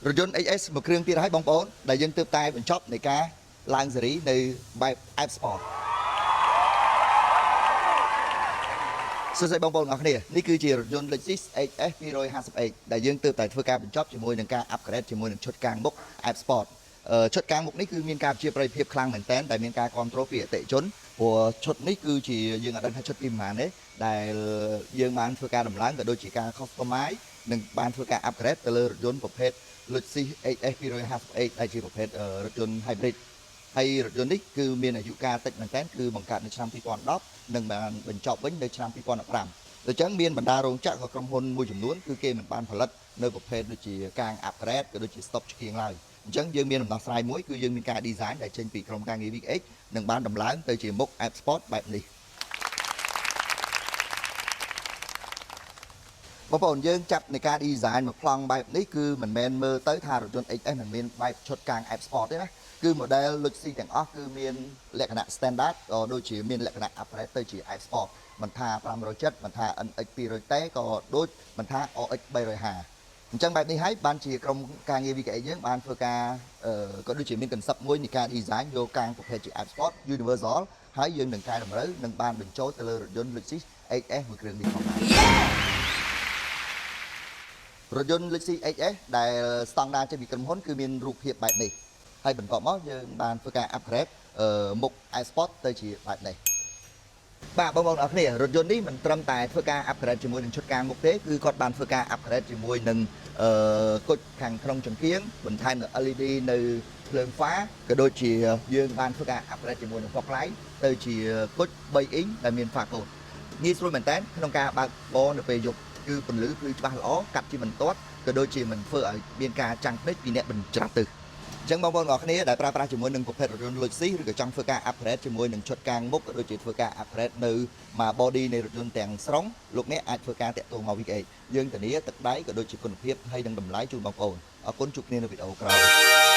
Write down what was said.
รถยนต์ HS mộtเครื่องទៀតឲ្យបងប្អូនដែលយើងទើបតែបញ្ចប់នៃការឡើងសេរីនៅបែប F Sport សួស្តីបងប្អូនអរគ្នានេះគឺជារថយន្ត Lexus HS 250H ដែលយើងទើបតែធ្វើការបញ្ចប់ជាមួយនឹងការ upgrade ជាមួយនឹងឈុតកាងមុខ F Sport ឈុតកាងមុខនេះគឺមានការជាប្រយោជន៍ខ្លាំងមែនទែនដែលមានការគ្រប់គ្រងពីអតិថិជនព្រោះឈុតនេះគឺជាយើងអត់ដឹងថាឈុតពីប្រហែលទេដែលយើងបានធ្វើការដំឡើងក៏ដូចជាការ customize និងបានធ្វើការ upgrade ទៅលើរថយន្តប្រភេទ Lexus HS 250H ដែលជាប្រភេទរថយន្ត hybrid ហើយរថយន្តនេះគឺមានអាយុកាលតិចមែនទែនគឺបង្កើតនៅឆ្នាំ2010និងបានបញ្ចប់វិញនៅឆ្នាំ2015ដូច្នេះមានបណ្ដារោងចក្រក៏ក្រុមហ៊ុនមួយចំនួនគឺគេមិនបានផលិតនៅប្រភេទដូចជាការ upgrade ក៏ដូចជា stop ឆ្កៀងឡើយអញ្ចឹងយើងមានដំណោះស្រាយមួយគឺយើងមានការ design ដែលចេញពីក្រុមការងារ VX និងបានដំឡើងទៅជាមុខ F Sport បែបនេះបងប្អូនយើងចាប់នៃការ design មកប្លង់បែបនេះគឺមិនមែនមើលទៅថារថយន្ត HS មិនមានបែបឈុតកាង F Sport ទេណាគឺ model Lexus ទាំងអស់គឺមានលក្ខណៈ standard ក៏ដូចជាមានលក្ខណៈ upgrade ទៅជា F Sport មិនថា570មិនថា NX 200T ក៏ដូចមិនថា OX 350អញ្ចឹងបែបនេះហើយបានជាក្រុមការងារ VKA យើងបានធ្វើការក៏ដូចជាមាន concept មួយនៃការ design យកកាងប្រភេទជា F Sport Universal ហើយយើងនឹងកែតម្រូវនិងបានបញ្ចូលទៅលើរថយន្ត Lexus HS មួយគ្រឿងនេះផងដែររថយន្ត Lexus HS ដែលស្តង់ដារចេញពីក្រុមហ៊ុនគឺមានរូបភាពបែបនេះហើយបន្ទាប់មកយើងបានធ្វើការ upgrade មុខ F Sport ទៅជាបែបនេះបាទបងប្អូនអរគ្នារថយន្តនេះមិនត្រឹមតែធ្វើការ upgrade ជាមួយនឹងឈុតកាងមុខទេគឺគាត់បានធ្វើការ upgrade ជាមួយនឹងគុជខាងក្នុងចង្កៀងបន្ថែមនៅ LED នៅភ្លើងហ្វាក៏ដូចជាយើងបានធ្វើការ upgrade ជាមួយនឹង fog light ទៅជាគុជ3អ៊ីងដែលមាន pha កូដងាយស្រួលមែនតើក្នុងការបើកបរនៅពេលយប់គឺពន្លឺភ្លឺច្បាស់ល្អកាត់ជាមិនទាត់ក៏ដូចជាមិនធ្វើឲ្យមានការចាំងភ្នែកពីអ្នកបញ្ច្រាស់ទឹកអញ្ចឹងបងប្អូនអរគ្នាដែលប្រើប្រាស់ជាមួយនឹងប្រភេទរថយន្ត Lexus ឬក៏ចង់ធ្វើការ upgrade ជាមួយនឹងឈុតកាងមុខក៏ដូចជាធ្វើការ upgrade នៅមក body នៃរថយន្តទាំងស្រុងលោកអ្នកអាចធ្វើការតាក់ទងមក VK យើងធានាទឹកដៃក៏ដូចជាគុណភាពហើយនិងតម្លៃជូនបងប្អូនអរគុណជួបគ្នានៅវីដេអូក្រោយ